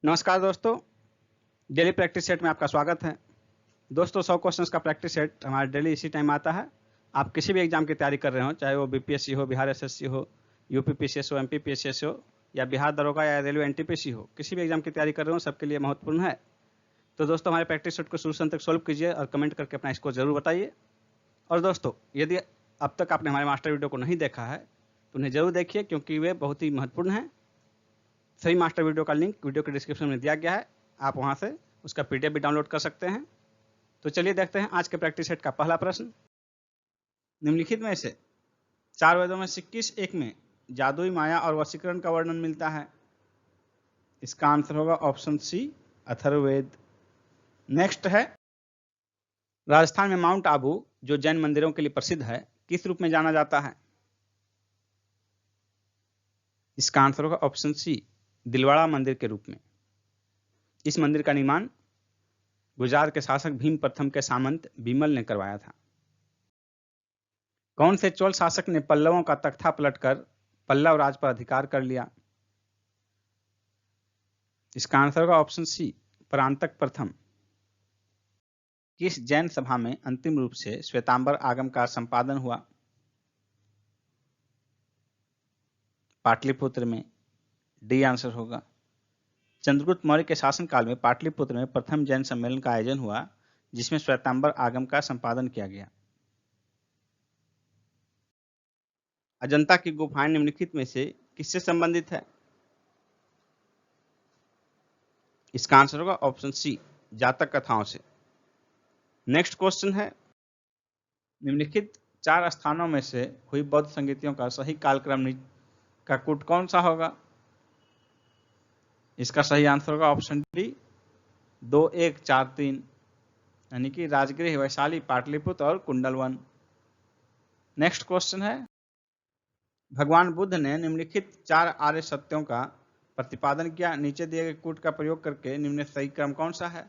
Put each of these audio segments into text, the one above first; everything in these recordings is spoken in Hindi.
नमस्कार दोस्तों, डेली प्रैक्टिस सेट में आपका स्वागत है। दोस्तों 100 क्वेश्चंस का प्रैक्टिस सेट हमारा डेली इसी टाइम आता है। आप किसी भी एग्जाम की तैयारी कर रहे हो, चाहे वो बीपीएससी हो, बिहार एसएससी हो, यूपी पीसीएस हो, एमपी पीसीएस हो या बिहार दरोगा या रेलवे एनटीपीसी हो, किसी भी एग्जाम की तैयारी कर रहे हो, सबके लिए महत्वपूर्ण है। तो दोस्तों हमारे प्रैक्टिस सेट को शुरू से अंत तक सॉल्व कीजिए और कमेंट करके अपना स्कोर जरूर बताइए। और दोस्तों यदि अब तक आपने हमारे मास्टर वीडियो को नहीं देखा है तो उन्हें जरूर देखिए, क्योंकि वे बहुत ही महत्वपूर्ण हैं। सही मास्टर वीडियो का लिंक वीडियो के डिस्क्रिप्शन में दिया गया है, आप वहां से उसका पीडीएफ भी डाउनलोड कर सकते हैं। तो चलिए देखते हैं आज के प्रैक्टिस सेट का पहला प्रश्न। निम्नलिखित में से 4 वेदों में से किस एक में जादुई माया और वशीकरण का वर्णन मिलता है? इसका आंसर होगा ऑप्शन सी, अथर्ववेद। नेक्स्ट है, राजस्थान में माउंट आबू जो जैन मंदिरों के लिए प्रसिद्ध है, किस रूप में जाना जाता है? इसका आंसर होगा ऑप्शन सी, दिलवाड़ा मंदिर के रूप में। इस मंदिर का निर्माण गुजरात के शासक भीम प्रथम के सामंत बीमल ने करवाया था। कौन से चोल शासक ने पल्लवों का तख्ता पलटकर पल्लव राज पर अधिकार कर लिया? इसका आंसर होगा ऑप्शन सी, परांतक प्रथम। किस जैन सभा में अंतिम रूप से श्वेतांबर आगम का संपादन हुआ? पाटलिपुत्र में। डी आंसर होगा। चंद्रगुप्त मौर्य के शासनकाल में पाटलिपुत्र में प्रथम जैन सम्मेलन का आयोजन हुआ, जिसमें श्वेतांबर आगम का संपादन किया गया। अजंता की गुफाएं निम्नलिखित में से किससे संबंधित है? इसका आंसर होगा ऑप्शन सी, जातक कथाओं से। नेक्स्ट क्वेश्चन है, निम्नलिखित 4 स्थानों में से हुई बौद्ध संगीतियों का सही कालक्रम का कूट कौन सा होगा? इसका सही आंसर होगा ऑप्शन डी, 2, 1, 4, 3, यानी कि राजगृह, वैशाली, पाटलिपुत्र और कुंडलवन। नेक्स्ट क्वेश्चन है, भगवान बुद्ध ने निम्नलिखित 4 आर्य सत्यों का प्रतिपादन किया, नीचे दिए गए कूट का प्रयोग करके निम्न सही क्रम कौन सा है?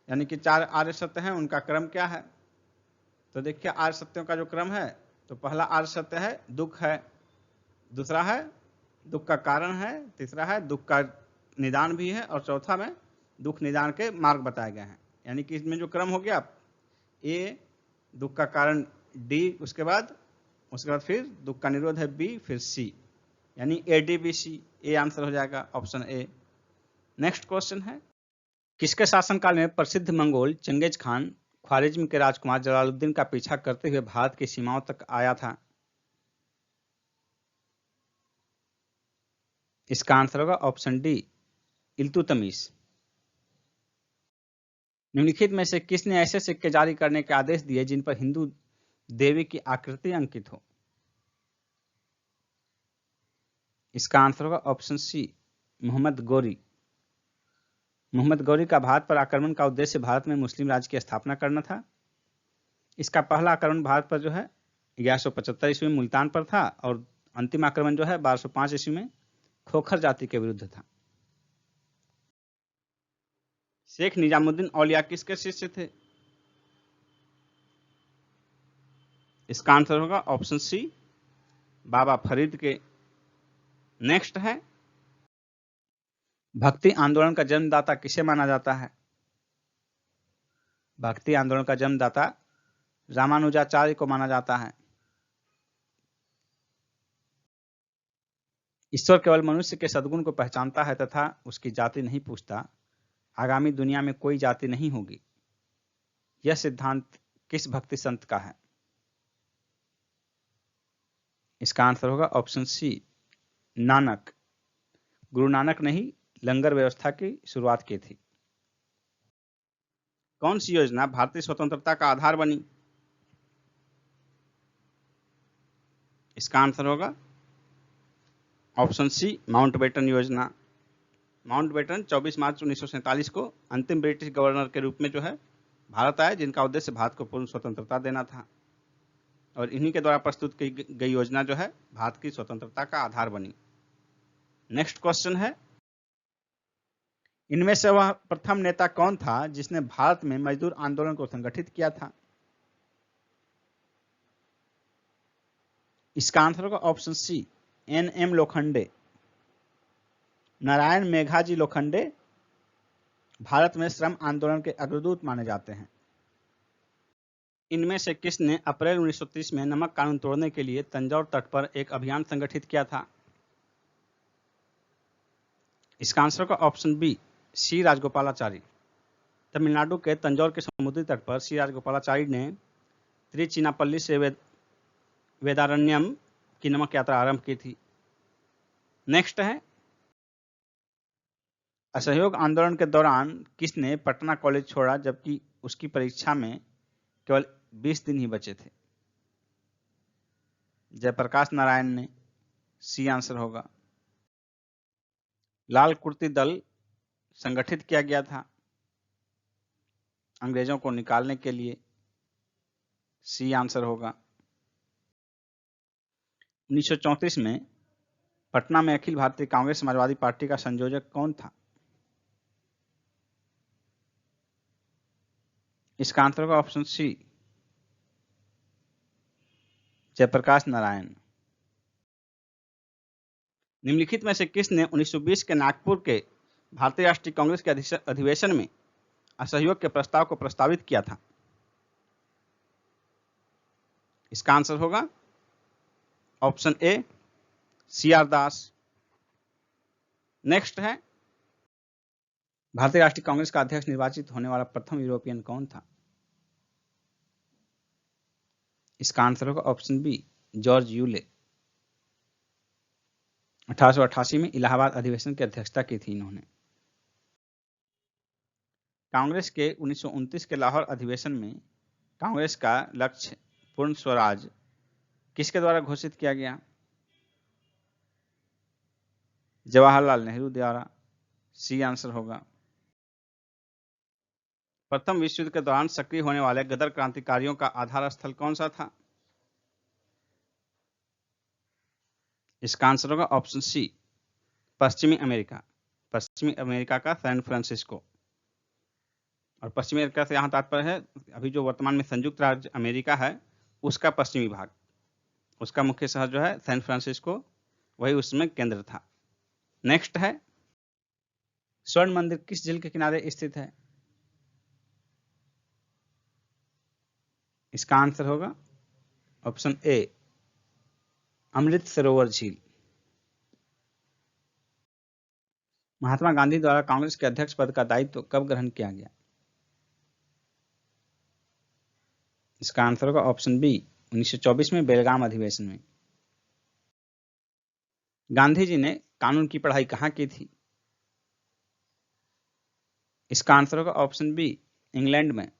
यानी कि 4 आर्य सत्य हैं, उनका क्रम क्या है? तो देखिए आर्य सत्यों का जो क्रम है, तो पहला आर्य सत्य है दुख है, दूसरा है दुख का कारण है, तीसरा है दुख का निदान भी है, और चौथा में दुख निदान के मार्ग बताए गए हैं। यानी कि इसमें जो क्रम हो गया, ए दुख का कारण, डी उसके बाद फिर दुख का निरोध है बी, फिर सी, यानी A D B C. A answer हो जाएगा ऑप्शन ए। नेक्स्ट क्वेश्चन है, किसके शासनकाल में प्रसिद्ध मंगोल चंगेज खान ख्वारिज्म के राजकुमार जलालुद्दीन का पीछा करते हुए भारत की सीमाओं तक आया था? इसका आंसर होगा ऑप्शन डी, इल्तुतमिश। निम्नलिखित में से किसने ऐसे सिक्के जारी करने के आदेश दिए जिन पर हिंदू देवी की आकृति अंकित हो? इसका आंसर होगा ऑप्शन सी, मोहम्मद गौरी। मोहम्मद गौरी का भारत पर आक्रमण का उद्देश्य भारत में मुस्लिम राज्य की स्थापना करना था। इसका पहला आक्रमण भारत पर जो है 1175 ईस्वी में मुल्तान पर था, और अंतिम आक्रमण जो है 1205 ईस्वी में खोखर जाति के विरुद्ध था। शेख निजामुद्दीन औलिया किसके शिष्य थे? इसका आंसर होगा ऑप्शन सी, बाबा फरीद के। नेक्स्ट है, भक्ति आंदोलन का जन्मदाता किसे माना जाता है? भक्ति आंदोलन का जन्मदाता रामानुजाचार्य को माना जाता है। ईश्वर केवल मनुष्य के सद्गुण को पहचानता है तथा उसकी जाति नहीं पूछता। आगामी दुनिया में कोई जाति नहीं होगी। यह सिद्धांत किस भक्ति संत का है? इसका आंसर होगा ऑप्शन सी, नानक। गुरु नानक ने ही लंगर व्यवस्था की शुरुआत की थी। कौन सी योजना भारतीय स्वतंत्रता का आधार बनी? इसका आंसर होगा ऑप्शन सी, माउंटबेटन योजना। माउंटबेटन 24 मार्च 1947 को अंतिम ब्रिटिश गवर्नर के रूप में जो है भारत आए, जिनका उद्देश्य भारत को पूर्ण स्वतंत्रता देना था, और इन्हीं के द्वारा प्रस्तुत की गई योजना जो है भारत की स्वतंत्रता का आधार बनी। नेक्स्ट क्वेश्चन है, इनमें से वह प्रथम नेता कौन था जिसने भारत में मजदूर आंदोलन को संगठित किया था? इसका आंसर होगा option C, N M Lokhande. Narayan Meghaji Lokhande Bharat में श्रम आंदोलन के अग्रदूत माने जाते हैं। इनमें से किसने अप्रैल 1930 में नमक कानून तोड़ने के लिए तंजौर तट पर एक अभियान संगठित किया था? इसका आंसर का ऑप्शन बी, सी राजगोपालाचारी। तमिलनाडु के तंजौर के समुद्री तट पर सी राजगोपालाचारी ने त्रिचिनापल्ली से वेदारण्यम की नमक यात्रा आरंभ की थी। नेक्स्ट है, असहयोग आंदोलन के दौरान किसने पटना कॉलेज छोड़ा जबकि उसकी परीक्षा में केवल 20 दिन ही बचे थे? जयप्रकाश नारायण ने। सी आंसर होगा। लाल कुर्ती दल संगठित किया गया था अंग्रेजों को निकालने के लिए। सी आंसर होगा। 1934 में पटना में अखिल भारतीय कांग्रेस समाजवादी पार्टी का संयोजक कौन था? इसका आंसर होगा ऑप्शन सी, जयप्रकाश नारायण। निम्नलिखित में से किसने 1920 के नागपुर के भारतीय राष्ट्रीय कांग्रेस के अधिवेशन में असहयोग के प्रस्ताव को प्रस्तावित किया था? इसका आंसर होगा option A, C R Das. Next है, भारतीय राष्ट्रीय कांग्रेस का अध्यक्ष निर्वाचित होने वाला प्रथम यूरोपियन कौन था? इसका आंसर होगा ऑप्शन बी, जॉर्ज यूले। 1888 में इलाहाबाद अधिवेशन की अध्यक्षता की थी इन्होंने। कांग्रेस के 1929 के लाहौर अधिवेशन में कांग्रेस का लक्ष्य पूर्ण स्वराज किसके द्वारा घोषित किया गया? जवाहरलाल नेहरू द्वारा। सी आंसर होगा। प्रथम विश्व युद्ध के दौरान सक्रिय होने वाले गदर क्रांतिकारियों का आधार स्थल कौन सा था? इसका आंसर होगा ऑप्शन सी, पश्चिमी अमेरिका। पश्चिमी अमेरिका का सैन फ्रांसिस्को। और पश्चिमी अमेरिका से यहाँ तात्पर्य है अभी जो वर्तमान में संयुक्त राज्य अमेरिका है उसका पश्चिमी भाग, उसका मुख्य शहर जो है सैन फ्रांसिस्को, वही उसमें केंद्र था। नेक्स्ट है, स्वर्ण मंदिर किस झील के किनारे स्थित है? इसका आंसर होगा ऑप्शन ए, अमृत सरोवर झील। महात्मा गांधी द्वारा कांग्रेस के अध्यक्ष पद का दायित्व कब ग्रहण किया गया? इसका आंसर होगा ऑप्शन बी, 1924 में बेलगाम अधिवेशन में। गांधी जी ने कानून की पढ़ाई कहाँ की थी? इसका आंसर होगा ऑप्शन बी, इंग्लैंड में।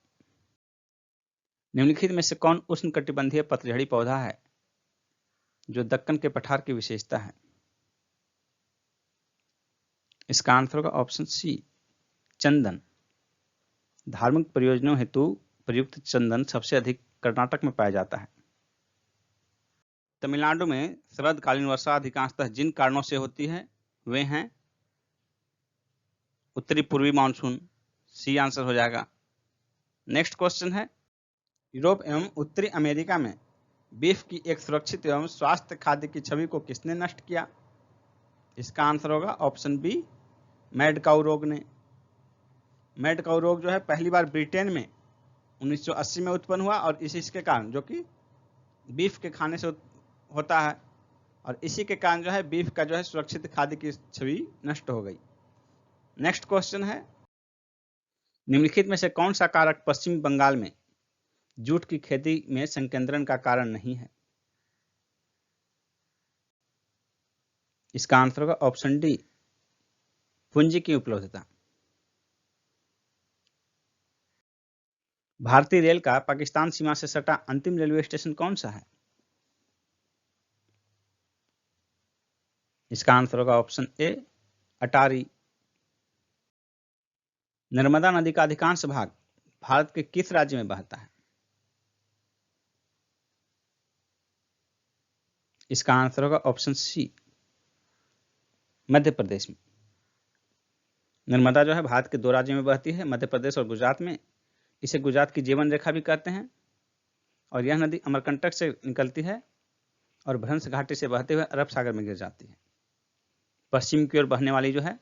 निम्नलिखित में से कौन उष्णकटिबंधीय पतझड़ी पौधा है जो दक्कन के पठार की विशेषता है? इसका आंसर होगा ऑप्शन सी, चंदन। धार्मिक प्रयोजनों हेतु प्रयुक्त चंदन सबसे अधिक कर्नाटक में पाया जाता है। तमिलनाडु में शरदकालीन वर्षा अधिकांशतः जिन कारणों से होती है वे हैं उत्तरी पूर्वी मानसून। सी आंसर हो जाएगा। नेक्स्ट क्वेश्चन है, यूरोप एवं उत्तरी अमेरिका में बीफ की एक सुरक्षित एवं स्वास्थ्य खाद्य की छवि को किसने नष्ट किया? इसका आंसर होगा ऑप्शन बी, मैड काऊ रोग ने। मैड काऊ रोग जो है पहली बार ब्रिटेन में 1980 में उत्पन्न हुआ और इसके कारण जो कि बीफ के खाने से होता है और इसी के कारण जो है बीफ का जो है सुरक्षित खाद्य की छवि नष्ट हो गई। नेक्स्ट क्वेश्चन है, निम्नलिखित में से कौन सा कारक पश्चिमी बंगाल में जूट की खेती में संकेंद्रण का कारण नहीं है? इसका आंसर होगा ऑप्शन डी, पूंजी की उपलब्धता। भारतीय रेल का पाकिस्तान सीमा से सटा अंतिम रेलवे स्टेशन कौन सा है? इसका आंसर होगा ऑप्शन ए, अटारी। नर्मदा नदी का अधिकांश भाग भारत के किस राज्य में बहता है? इसका आंसर होगा ऑप्शन सी, मध्य प्रदेश में। नर्मदा जो है भारत के 2 राज्यों में बहती है, मध्य प्रदेश और गुजरात में। इसे गुजरात की जीवन रेखा भी कहते हैं और यह नदी अमरकंटक से निकलती है और भ्रंश घाटी से बहते हुए अरब सागर में गिर जाती है। पश्चिम की ओर बहने वाली जो है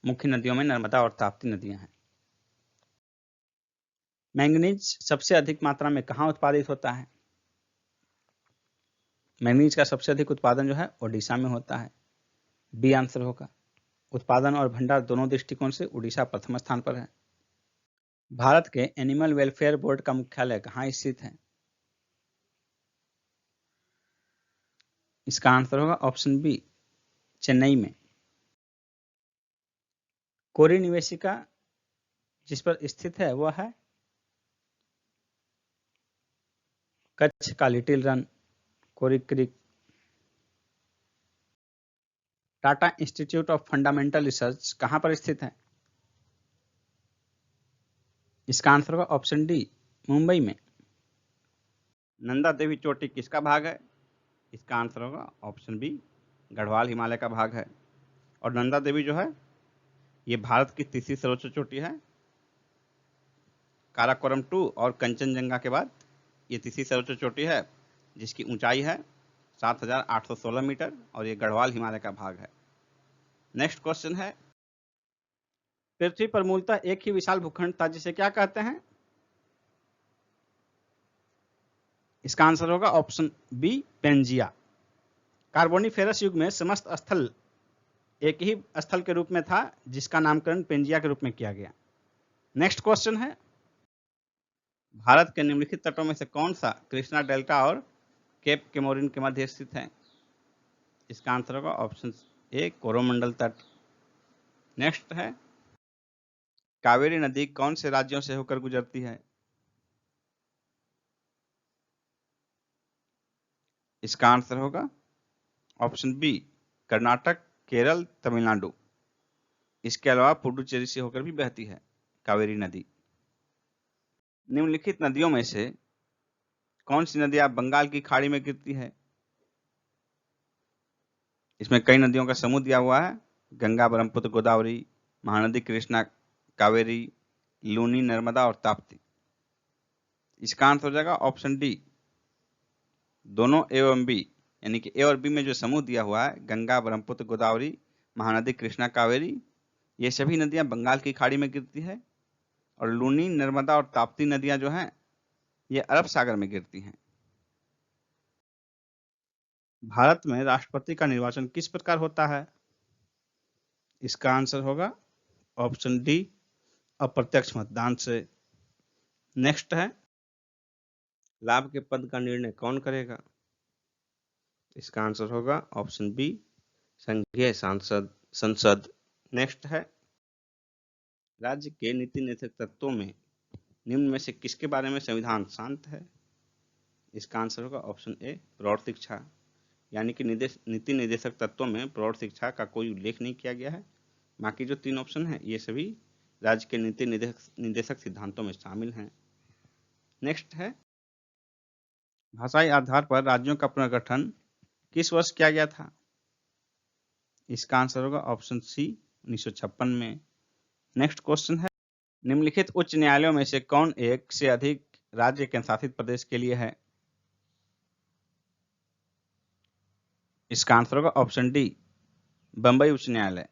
मुख्य नदियों में नर्मदा और ताप्ती नदियां हैं। मैंगनीज सबसे अधिक मात्रा में कहाँ उत्पादित होता है? मैंगनीज का सबसे अधिक उत्पादन जो है ओडिशा में होता है। बी आंसर होगा। उत्पादन और भंडार दोनों दृष्टिकोण से उड़ीसा प्रथम स्थान पर है। भारत के एनिमल वेलफेयर बोर्ड का मुख्यालय कहाँ स्थित है? इसका आंसर होगा ऑप्शन बी, चेन्नई में। कोरी निवेशिका जिस पर स्थित है वह है कच्छ का little Rann, Kori creek. Tata institute of fundamental research कहाँ पर स्थित है? इसका आंसर होगा ऑप्शन डी, मुंबई में। नंदा देवी चोटी किसका भाग है? इसका आंसर होगा ऑप्शन बी, गढ़वाल हिमालय का भाग है। और नंदा देवी जो है ये भारत की तीसरी सर्वोच्च चोटी है। काराकोरम 2 और कंचनजंगा के बाद ये तीसरी सर्वोच्च चोटी है, जिसकी ऊंचाई है 7,816 मीटर और ये गढ़वाल हिमालय का भाग है। नेक्स्ट क्वेश्चन है, पृथ्वी पर मूलतः एक ही विशाल भूखंड था जिसे क्या कहते हैं? इसका आंसर होगा ऑप्शन बी, पेंजिया। कार्बोनिफेरस युग में समस्त स्थल एक ही स्थल के रूप में था जिसका नामकरण पेंजिया के रूप में किया गया। नेक्स्ट क्वेश्चन है, भारत के निम्नलिखित तटों में से कौन सा कृष्णा डेल्टा और केप केमोरिन के मध्य स्थित है? इसका आंसर होगा ऑप्शन ए, कोरोमंडल तट। नेक्स्ट है, कावेरी नदी कौन से राज्यों से होकर गुजरती है? इसका आंसर होगा ऑप्शन बी, कर्नाटक, केरल, तमिलनाडु। इसके अलावा पुडुचेरी से होकर भी बहती है कावेरी नदी। निम्नलिखित नदियों में से कौन सी नदियां बंगाल की खाड़ी में गिरती है? इसमें कई नदियों का समूह दिया हुआ है, गंगा, ब्रह्मपुत्र, गोदावरी, महानदी कृष्णा, कावेरी, लूनी, नर्मदा और ताप्ती। इसका आंसर हो जाएगा ऑप्शन डी, दोनों ए एवं बी, यानी कि ए और बी में जो समूह दिया हुआ है, गंगा, ब्रह्मपुत्र, गोदावरी, महानदी कृष्णा, कावेरी, ये सभी नदियां बंगाल की खाड़ी में गिरती है। और लूनी, नर्मदा और ताप्ती नदियां जो हैं ये अरब सागर में गिरती हैं। भारत में राष्ट्रपति का निर्वाचन किस प्रकार होता है? इसका आंसर होगा ऑप्शन डी, अप्रत्यक्ष मतदान से। नेक्स्ट है, लाभ के पद का निर्णय कौन करेगा? इसका आंसर होगा ऑप्शन बी, संघीय संसद। नेक्स्ट है, राज्य के नीति निर्देशक तत्वों में निम्न में से किसके बारे में संविधान शांत है? इसका आंसर होगा ऑप्शन ए, प्रौढ़ शिक्षा। यानी कि नीति निर्देशक तत्वों में प्रौढ़ शिक्षा का कोई उल्लेख नहीं किया गया है। बाकी जो 3 ऑप्शन हैं ये सभी राज्य के नीति निर्देशक सिद्धांतों में शामिल हैं। नेक्स्ट है, भाषाई आधार पर राज्यों का पुनर्गठन किस वर्ष किया गया था? इसका आंसर होगा ऑप्शन सी, 1956 में। नेक्स्ट क्वेश्चन है, निम्नलिखित उच्च न्यायालयों में से कौन एक से अधिक राज्य केंद्र शासित प्रदेश के लिए है? इसका आंसर होगा ऑप्शन डी, बंबई उच्च न्यायालय।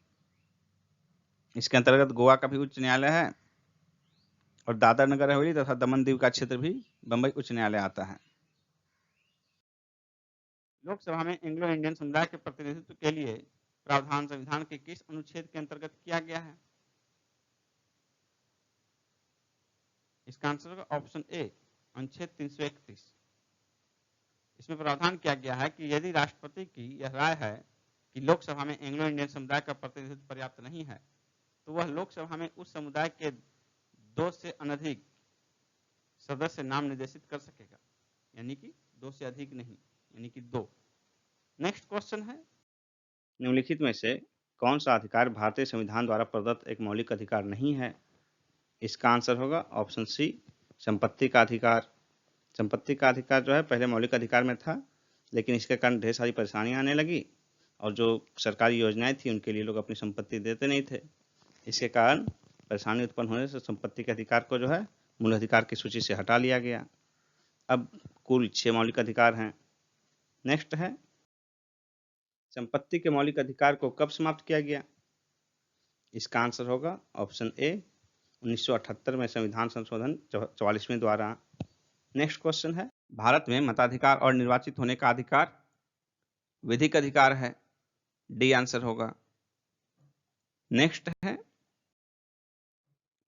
इसके अंतर्गत गोवा का भी उच्च न्यायालय है और दादर नगर हवेली तथा दमन दीव का क्षेत्र भी बंबई उच्च न्यायालय आता है। लोकसभा में एंग्लो इंडियन समुदाय के प्रतिनिधित्व के लिए प्रावधान संविधान के किस अनुच्छेद के अंतर्गत किया गया है? इसका आंसर होगा ऑप्शन ए, अनुच्छेद 331। इसमें प्रावधान किया गया है कि यदि राष्ट्रपति की यह राय है कि लोकसभा में एंग्लो इंडियन समुदाय का प्रतिनिधित्व पर्याप्त नहीं है तो वह लोकसभा में उस समुदाय के 2 से अनधिक सदस्य नाम निर्देशित कर सकेगा, यानी कि 2 से अधिक नहीं, यानी कि 2। नेक्स्ट क्वेश्चन है, निम्नलिखित में से कौन सा अधिकार भारतीय संविधान द्वारा प्रदत्त एक मौलिक अधिकार नहीं है? इसका आंसर होगा ऑप्शन सी, संपत्ति का अधिकार। संपत्ति का अधिकार जो है पहले मौलिक अधिकार में था, लेकिन इसके कारण ढेर सारी परेशानियां आने लगी और जो सरकारी योजनाएं थी उनके लिए लोग अपनी संपत्ति देते नहीं थे। इसके कारण परेशानी उत्पन्न होने से संपत्ति के अधिकार को जो है मूल अधिकार की सूची से हटा लिया गया। अब कुल 6 मौलिक अधिकार हैं। नेक्स्ट है, संपत्ति के मौलिक अधिकार को कब समाप्त किया गया? इसका आंसर होगा ऑप्शन ए, 1978 में संविधान संशोधन 44वें द्वारा। नेक्स्ट क्वेश्चन है, भारत में मताधिकार और निर्वाचित होने का अधिकार विधिक अधिकार है। डी आंसर होगा। नेक्स्ट है,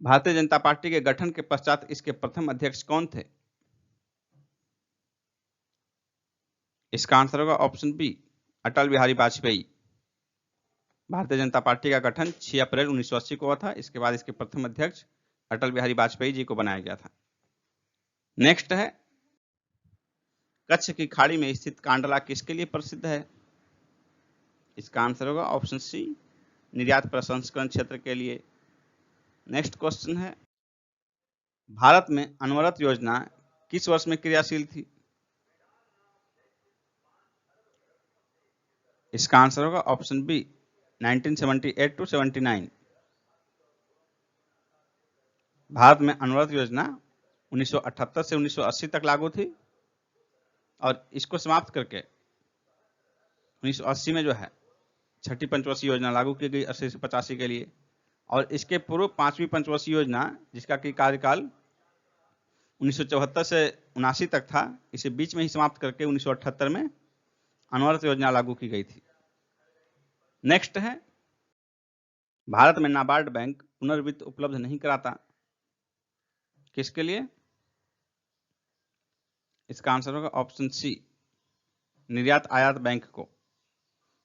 भारतीय जनता पार्टी के गठन के पश्चात इसके प्रथम अध्यक्ष कौन थे? इसका आंसर होगा option B, Atal Bihari Vajpayee. Bharatiya Janata party का गठन 6 अप्रैल 1980 को हुआ था। इसके बाद इसके प्रथम अध्यक्ष अटल बिहारी वाजपेयी जी को बनाया गया था। नेक्स्ट है, कच्छ की खाड़ी में स्थित कांडला किसके लिए प्रसिद्ध है? इसका आंसर होगा ऑप्शन सी, निर्यात प्रसंस्करण क्षेत्र के लिए। नेक्स्ट क्वेश्चन है, भारत में अनवरत योजना किस वर्ष में क्रियाशील थी? इसका आंसर होगा ऑप्शन बी, 1978 टू 79। भारत में अनवरत योजना 1978 से 1980 तक लागू थी और इसको समाप्त करके 1980 में जो है छठी पंचवर्षीय योजना लागू की गई 80 से 85 के लिए। और इसके पूर्व पांचवी पंचवर्षीय योजना, जिसका कि कार्यकाल 1974 से 79 तक था, इसे बीच में ही समाप्त करके 1978 में अनवरत योजना लागू की गई थी। नेक्स्ट है, भारत में नाबार्ड बैंक पुनर्वित्त उपलब्ध नहीं कराता, किसके लिए? इसका आंसर होगा ऑप्शन सी, निर्यात आयात बैंक को।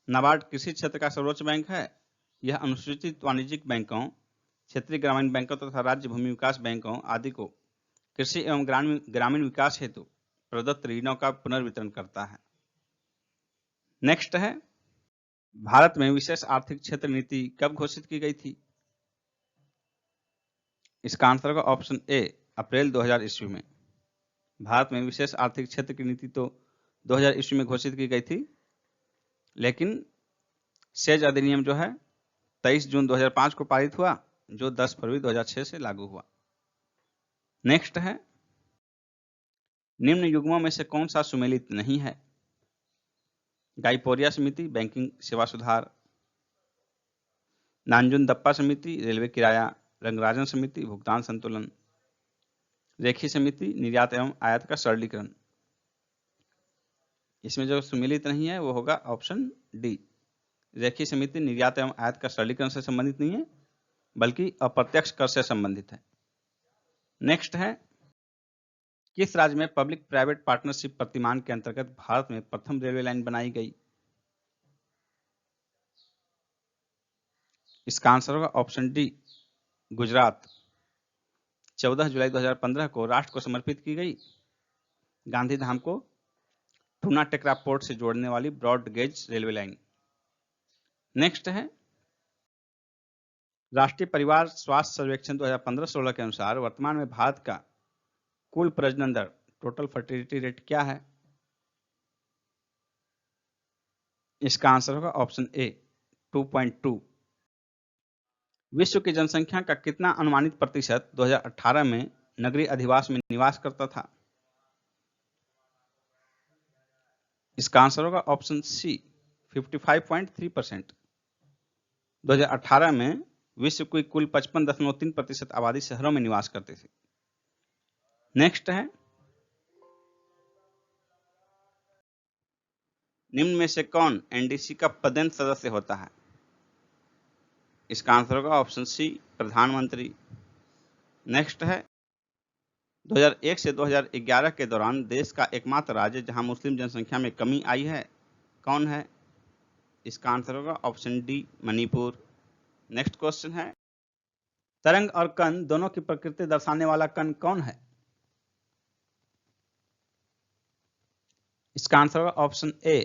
नाबार्ड कृषि क्षेत्र का सर्वोच्च बैंक है। यह अनुसूचित वाणिज्यिक बैंकों, क्षेत्रीय ग्रामीण बैंकों तथा राज्य भूमि विकास बैंकों आदि को कृषि एवं ग्रामीण विकास हेतु प्रदत्त ऋणों का पुनर्वितरण करता है। नेक्स्ट है, भारत में विशेष आर्थिक क्षेत्र नीति कब घोषित की गई थी? इसका आंसर होगा ऑप्शन ए, अप्रैल 2000 ईस्वी में। भारत में विशेष आर्थिक क्षेत्र की नीति तो 2000 ईस्वी में घोषित की गई थी, लेकिन सेज अधिनियम जो है 23 जून 2005 को पारित हुआ, जो 10 फरवरी 2006 से लागू हुआ। नेक्स्ट है, निम्न युग्मों में से कौन सा सुमेलित नहीं है? गाइपोरिया समिति, बैंकिंग सेवा सुधार। नांजुन दप्पा समिति, रेलवे किराया। रंगराजन समिति, भुगतान संतुलन। रेखी समिति, निर्यात एवं आयात का सरलीकरण। इसमें जो सुमेलित नहीं है वो होगा ऑप्शन डी। रेखी समिति निर्यात एवं आयात का सरलीकरण से संबंधित नहीं है, बल्कि अप्रत्यक्ष कर से संबंधित है। नेक्स्ट है, किस राज्य में पब्लिक प्राइवेट पार्टनरशिप प्रतिमान के अंतर्गत भारत में प्रथम रेलवे लाइन बनाई गई? इसका आंसर होगा ऑप्शन डी, गुजरात। 14 जुलाई 2015 को राष्ट्र को समर्पित की गई गांधीधाम को टूना टेकरा पोर्ट से जोड़ने वाली broad gauge railway line. Next है, राष्ट्रीय परिवार स्वास्थ्य सर्वेक्षण 2015-16 के अनुसार वर्तमान में भारत का कुल प्रजनन दर, टोटल फर्टिलिटी रेट क्या है? इसका आंसर होगा ऑप्शन ए, 2.2। विश्व की जनसंख्या का कितना अनुमानित प्रतिशत 2018 में नगरीय अधिवास में निवास करता था? इसका आंसर होगा ऑप्शन सी, 55.3%। 2018 में विश्व की कुल 55.3% आबादी शहरों में निवास करती थी। नेक्स्ट है, निम्न में से कौन एनडीसी का पदेन सदस्य होता है? इसका आंसर होगा ऑप्शन सी, प्रधानमंत्री। नेक्स्ट है, 2001 से 2011 के दौरान देश का एकमात्र राज्य जहां मुस्लिम जनसंख्या में कमी आई है, कौन है? इसका आंसर होगा option D, Manipur. Next question है, तरंग और कण दोनों की प्रकृति दर्शाने वाला कण कौन है? इसका आंसर होगा ऑप्शन ए,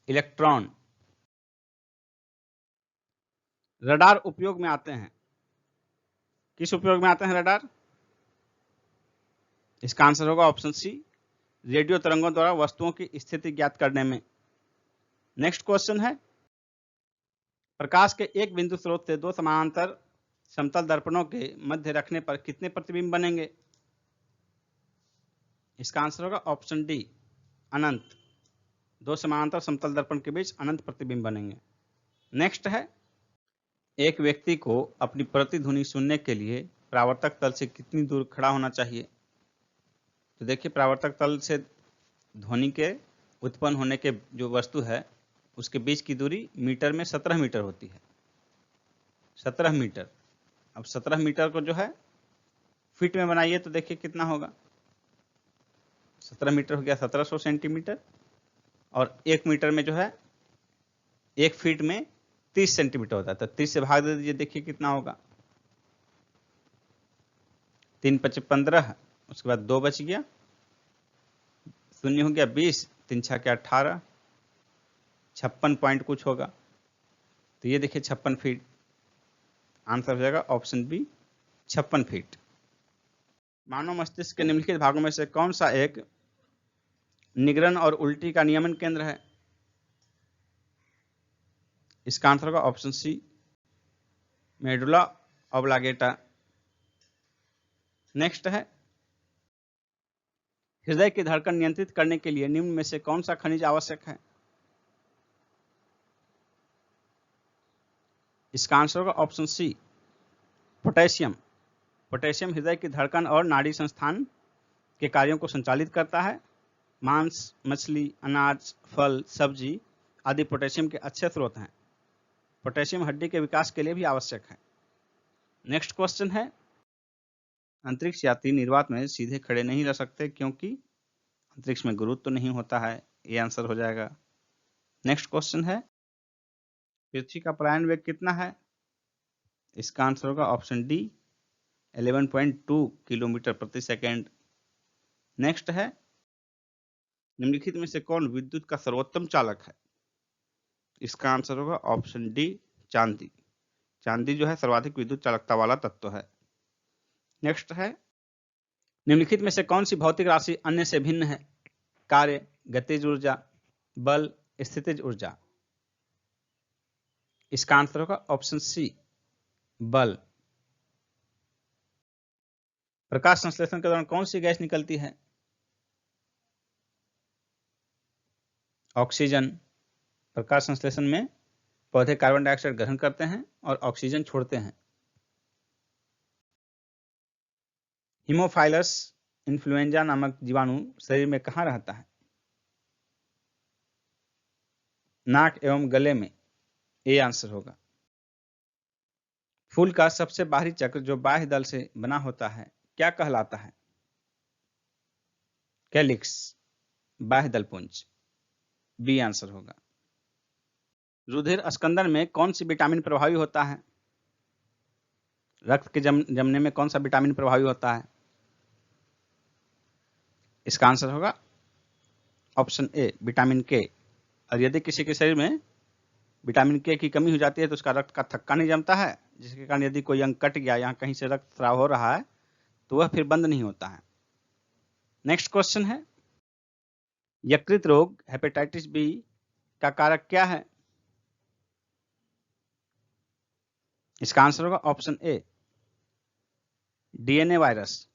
इलेक्ट्रॉन। रडार उपयोग में आते हैं, किस उपयोग में आते हैं रडार? इसका आंसर होगा ऑप्शन सी, रेडियो तरंगों द्वारा वस्तुओं की स्थिति ज्ञात करने में। नेक्स्ट क्वेश्चन है, प्रकाश के एक बिंदु स्रोत से दो समानांतर समतल दर्पणों के मध्य रखने पर कितने प्रतिबिंब बनेंगे? इसका आंसर होगा ऑप्शन डी, अनंत। दो समानांतर समतल दर्पण के बीच अनंत प्रतिबिंब बनेंगे। नेक्स्ट है, एक व्यक्ति को अपनी प्रतिध्वनि सुनने के लिए परावर्तक तल से कितनी दूर खड़ा होना चाहिए? तो देखिए, परावर्तक तल से ध्वनि के उत्पन्न होने के जो वस्तु है उसके बीच की दूरी मीटर में 17 मीटर होती है। 17 मीटर। अब 17 मीटर को जो है फीट में बनाइए तो देखिए कितना होगा। 17 मीटर हो गया 1700 सेंटीमीटर, और 1 मीटर में जो है 1 फीट में 30 सेंटीमीटर होता है, तो 30 से भाग दे दीजिए, देखिए कितना होगा। 3 5 15, उसके बाद 2 बच गया, 0 हो गया 20, 3 6 के 18, 56 पॉइंट कुछ होगा। तो ये देखिए 56 फीट। आंसर हो जाएगा ऑप्शन बी 56 फीट। मानव मस्तिष्क के निम्नलिखित भागों में से कौन सा एक निगरण और उल्टी का नियमन केंद्र है? इसका आंसर होगा option C medulla oblongata. Next है, हृदय की धड़कन नियंत्रित करने के लिए निम्न में से कौन सा खनिज आवश्यक है? इसका आंसर होगा ऑप्शन सी पोटेशियम। पोटेशियम हृदय की धड़कन और नाड़ी संस्थान के कार्यों को संचालित करता है। मांस, मछली, अनाज, फल, सब्जी आदि पोटेशियम के अच्छे स्रोत हैं। पोटेशियम हड्डी के विकास के लिए भी आवश्यक है। नेक्स्ट क्वेश्चन है, अंतरिक्ष यात्री निर्वात में सीधे खड़े नहीं रह सकते क्योंकि अंतरिक्ष में गुरुत्व तो नहीं होता है। ये आंसर हो जाएगा। नेक्स्ट क्वेश्चन है, पृथ्वी का पलायन वेग कितना है? इसका आंसर होगा ऑप्शन डी 11.2 किलोमीटर प्रति सेकेंड। नेक्स्ट है, निम्नलिखित में से कौन विद्युत का सर्वोत्तम चालक है? इसका आंसर होगा ऑप्शन डी चांदी। चांदी जो है सर्वाधिक विद्युत चालकता वाला तत्व है। नेक्स्ट है, निम्नलिखित में से कौन सी भौतिक राशि अन्य से भिन्न है? कार्य, गतिज ऊर्जा, बल, स्थितिज ऊर्जा। इसका आंसर होगा ऑप्शन सी बल। प्रकाश संश्लेषण के दौरान कौन सी गैस निकलती है? ऑक्सीजन। प्रकाश संश्लेषण में पौधे कार्बन डाइऑक्साइड ग्रहण करते हैं और ऑक्सीजन छोड़ते हैं। हीमोफाइलस इन्फ्लुएंजा नामक जीवाणु शरीर में कहाँ रहता है? नाक एवं गले में। ये आंसर होगा। फूल का सबसे बाहरी चक्र जो बाह्य दल से बना होता है क्या कहलाता है? कैलिक्स, बाह्य दल पुंज। बी आंसर होगा। रुधिर अस्कंदन में कौन सी विटामिन प्रभावी होता है? रक्त के जमने में कौन सा विटामिन प्रभावी होता है? इसका आंसर होगा ऑप्शन ए विटामिन के। और यदि किसी के शरीर में विटामिन के की कमी हो जाती है तो उसका रक्त का थक्का नहीं जमता है, जिसके कारण यदि कोई अंग कट गया, यहाँ कहीं से रक्त स्राव हो रहा है तो वह फिर बंद नहीं होता है। नेक्स्ट क्वेश्चन है, यकृत रोग हेपेटाइटिस बी का कारक क्या है? इसका आंसर होगा ऑप्शन ए डीएनए वायरस।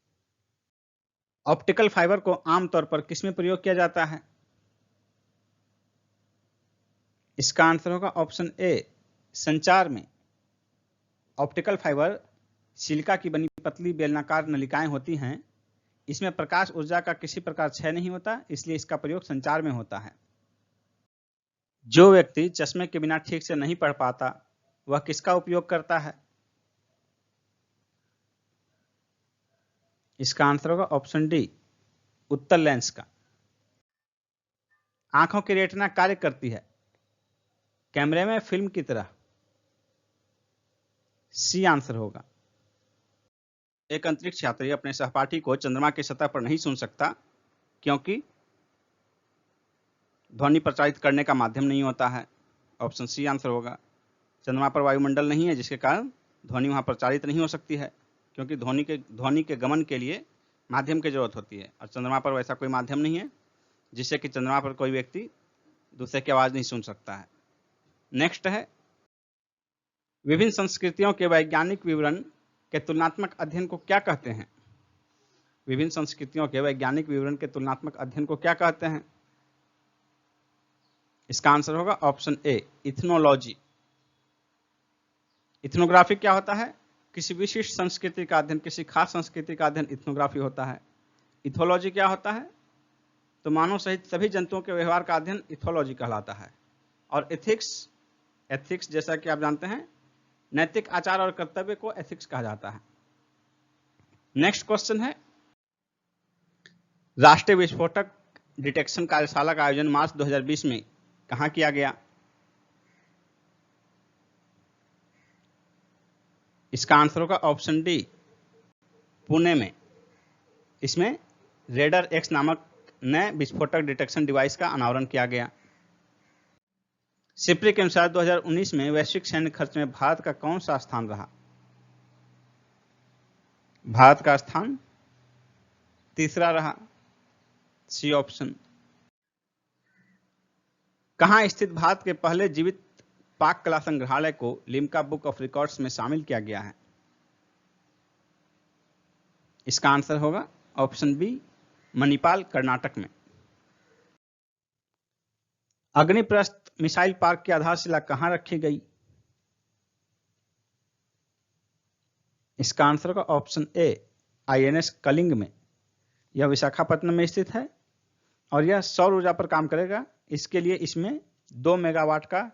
ऑप्टिकल फाइबर को आमतौर पर किसमें प्रयोग किया जाता है? इसका आंसर होगा ऑप्शन ए संचार में। ऑप्टिकल फाइबर सिलिका की बनी पतली बेलनाकार नलिकाएं होती हैं। इसमें प्रकाश ऊर्जा का किसी प्रकार क्षय नहीं होता, इसलिए इसका प्रयोग संचार में होता है। जो व्यक्ति चश्मे के बिना ठीक से नहीं पढ़ पाता वह किसका उपयोग करता है? इसका आंसर होगा ऑप्शन डी उत्तल लेंस का। आंखों की रेटिना कार्य करती है कैमरे में फिल्म की तरह। सी आंसर होगा। एक अंतरिक्ष यात्री अपने सहपाठी को चंद्रमा की सतह पर नहीं सुन सकता क्योंकि ध्वनि प्रचारित करने का माध्यम नहीं होता है। ऑप्शन सी आंसर होगा। चंद्रमा पर वायुमंडल नहीं है जिसके कारण ध्वनि वहां प्रचारित नहीं हो सकती है, क्योंकि ध्वनि के गमन के लिए माध्यम की जरूरत होती है और चंद्रमा पर वैसा कोई माध्यम नहीं है जिससे कि चंद्रमा पर कोई व्यक्ति दूसरे की आवाज नहीं सुन सकता है। नेक्स्ट है, विभिन्न संस्कृतियों के वैज्ञानिक विवरण के तुलनात्मक अध्ययन को क्या कहते हैं? विभिन्न संस्कृतियों के वैज्ञानिक विवरण के तुलनात्मक अध्ययन को क्या कहते हैं? इसका आंसर होगा ऑप्शन ए इथनोलॉजी। इथनोग्राफी क्या होता है? किसी विशिष्ट संस्कृति का अध्ययन, किसी खास संस्कृति का अध्ययन इथनोग्राफी होता है। इथोलॉजी क्या होता है? तो मानव सहित सभी जंतुओं के व्यवहार का अध्ययन इथोलॉजी कहलाता है। और एथिक्स जैसा कि आप जानते हैं, नैतिक आचार और कर्तव्य को एथिक्स कहा जाता है। नेक्स्ट क्वेश्चन है, राष्ट्रीय विस्फोटक डिटेक्शन कार्यशाला का आयोजन मार्च 2020 में कहां किया गया? इसका आंसर होगा ऑप्शन डी, पुणे में। इसमें रेडर एक्स नामक नए विस्फोटक डिटेक्शन डिवाइस का अनावरण किया गया। सिप्री के अनुसार 2019 में वैश्विक सैन्य खर्च में भारत का कौन सा स्थान रहा? भारत का स्थान तीसरा रहा, सी ऑप्शन। कहां स्थित भारत के पहले जीवित पाक कला संग्रहालय को लिम्का बुक ऑफ रिकॉर्ड्स में शामिल किया गया है? इसका आंसर होगा ऑप्शन बी, मणिपाल, कर्नाटक में। अग्निप्रस्थ मिसाइल पार्क की आधारशिला कहां रखी गई? इसका आंसर होगा ऑप्शन ए, आईएनएस कलिंग में। यह विशाखापट्टनम में स्थित है और यह सौर ऊर्जा पर काम करेगा। इसके लिए इसमें 2 मेगावाट का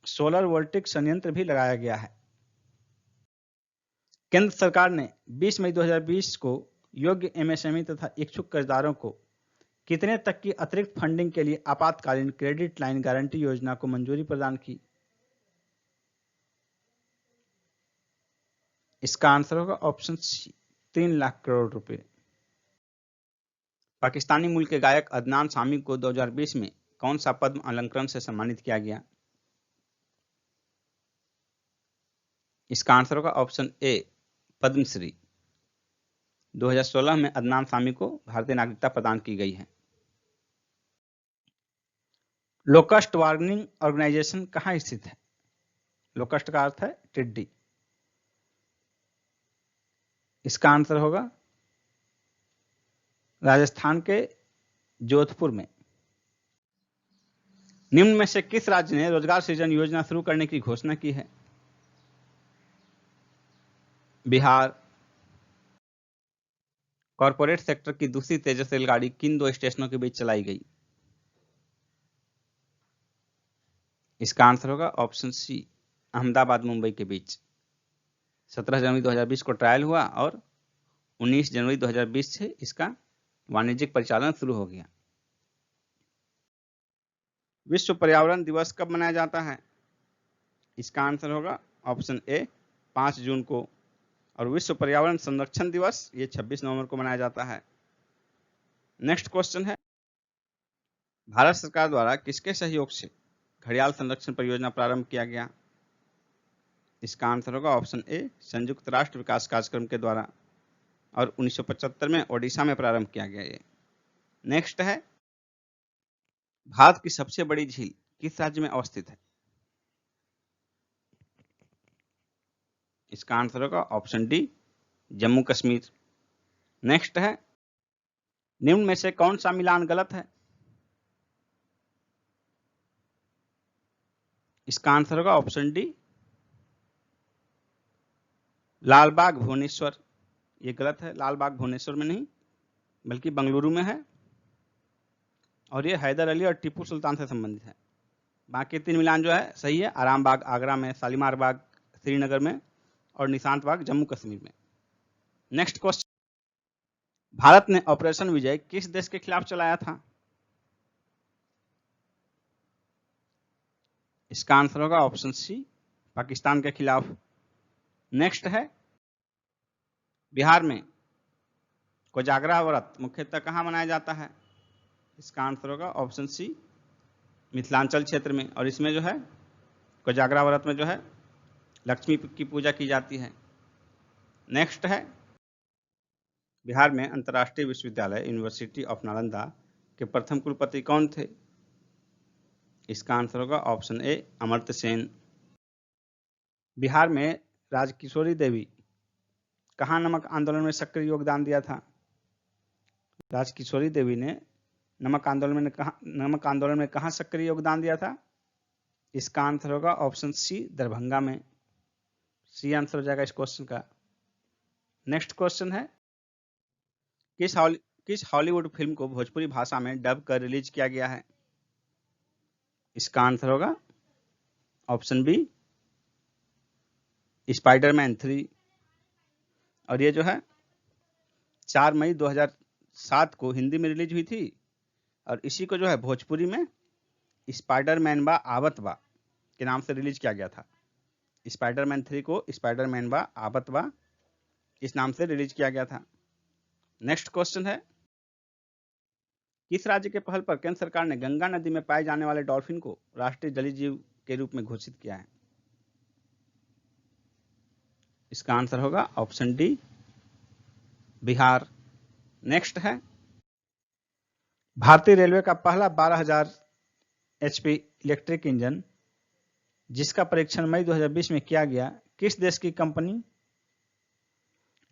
सोलर वोल्टिक संयंत्र भी लगाया गया है। केंद्र सरकार ने 20 मई 2020 को योग्य एमएसएमई तथा इच्छुक कर्जदारों को कितने तक की अतिरिक्त फंडिंग के लिए आपातकालीन क्रेडिट लाइन गारंटी योजना को मंजूरी प्रदान की? इसका आंसर होगा ऑप्शन सी, 3 लाख करोड़ रुपए। पाकिस्तानी मूल के गायक अदनान सामी को 2020 में कौन सा पद्म अलंकरण से सम्मानित किया गया? इसका आंसर होगा ऑप्शन ए, पद्मश्री। 2016 में अदनान सामी को भारतीय नागरिकता प्रदान की गई है। लोकस्ट वार्निंग ऑर्गेनाइजेशन कहां स्थित है? लोकस्ट का अर्थ है टिड्डी। इसका आंसर होगा राजस्थान के जोधपुर में। निम्न में से किस राज्य ने रोजगार सृजन योजना शुरू करने की घोषणा की है? बिहार। कॉरपोरेट सेक्टर की दूसरी तेजस रेलगाड़ी किन 2 स्टेशनों के बीच चलाई गई? इसका आंसर होगा ऑप्शन सी, अहमदाबाद मुंबई के बीच। 17 जनवरी 2020 को ट्रायल हुआ और 19 जनवरी 2020 से इसका वाणिज्यिक परिचालन शुरू हो गया। विश्व पर्यावरण दिवस कब मनाया जाता है? इसका आंसर होगा ऑप्शन ए, 5 जून को। और विश्व पर्यावरण संरक्षण दिवस ये 26 नवंबर को मनाया जाता है। नेक्स्ट क्वेश्चन है, भारत सरकार द्वारा किसके सहयोग से घड़ियाल संरक्षण परियोजना प्रारंभ किया गया? इसका आंसर होगा ऑप्शन ए, संयुक्त राष्ट्र विकास कार्यक्रम के द्वारा। और 1975 में ओडिशा में प्रारंभ किया गया ये। नेक्स्ट है, भारत की सबसे बड़ी झील किस राज्य में अवस्थित है? इसका आंसर होगा option D, Jammu Kashmir. Next है, निम्न में से कौन सा मिलान गलत है? इसका आंसर होगा ऑप्शन डी, लालबाग भुवनेश्वर। ये गलत है, लालबाग भुवनेश्वर में नहीं बल्कि बंगलुरु में है और ये हैदर अली और टीपू सुल्तान से संबंधित है। बाकी 3 मिलान जो है सही है, आराम बाग आगरा में, शालीमार बाग श्रीनगर में और निशांत बाग जम्मू कश्मीर में। नेक्स्ट क्वेश्चन, भारत ने ऑपरेशन विजय किस देश के खिलाफ चलाया था? इसका आंसर होगा ऑप्शन सी, पाकिस्तान के खिलाफ। नेक्स्ट है, बिहार में कोजागरा व्रत मुख्यतः कहां मनाया जाता है? इसका आंसर होगा ऑप्शन सी, मिथिलांचल क्षेत्र में। और इसमें जो है कोजागरा व्रत में जो है लक्ष्मी की पूजा की जाती है। नेक्स्ट है, बिहार में अंतर्राष्ट्रीय विश्वविद्यालय यूनिवर्सिटी ऑफ नालंदा के प्रथम कुलपति कौन थे? इसका आंसर होगा ऑप्शन ए, अमर्त्य सेन। बिहार में राजकिशोरी देवी कहाँ नमक आंदोलन में सक्रिय योगदान दिया था? राजकिशोरी देवी ने नमक आंदोलन में कहाँ सक्रिय योगदान दिया था? इसका आंसर होगा ऑप्शन सी, दरभंगा में। सी आंसर हो जाएगा इस क्वेश्चन का। नेक्स्ट क्वेश्चन है, किस हॉलीवुड फिल्म को भोजपुरी भाषा में डब कर रिलीज किया गया है? इसका आंसर होगा ऑप्शन बी, स्पाइडरमैन 3। और ये जो है 4 मई 2007 को हिंदी में रिलीज हुई थी और इसी को जो है भोजपुरी में स्पाइडरमैन बा आवत बा के नाम से रिलीज किया गया था। स्पाइडरमैन 3 को स्पाइडरमैन बा आवत बा इस नाम से रिलीज किया गया था। नेक्स्ट क्वेश्चन है, किस राज्य के पहल पर केंद्र सरकार ने गंगा नदी में पाए जाने वाले डॉल्फिन को राष्ट्रीय जलीय जीव के रूप में घोषित किया है? इसका आंसर होगा ऑप्शन डी, बिहार। नेक्स्ट है, भारतीय रेलवे का पहला 12,000 HP इलेक्ट्रिक इंजन जिसका परीक्षण मई 2020 में किया गया, किस देश की कंपनी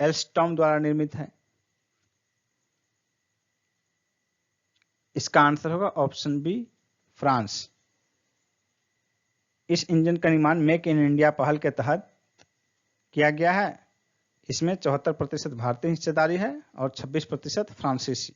एल्स्टॉम द्वारा निर्मित है? इसका आंसर होगा ऑप्शन बी, फ्रांस। इस इंजन का निर्माण मेक इन इंडिया पहल के तहत किया गया है। इसमें 74% भारतीय हिस्सेदारी है और 26% फ्रांसीसी।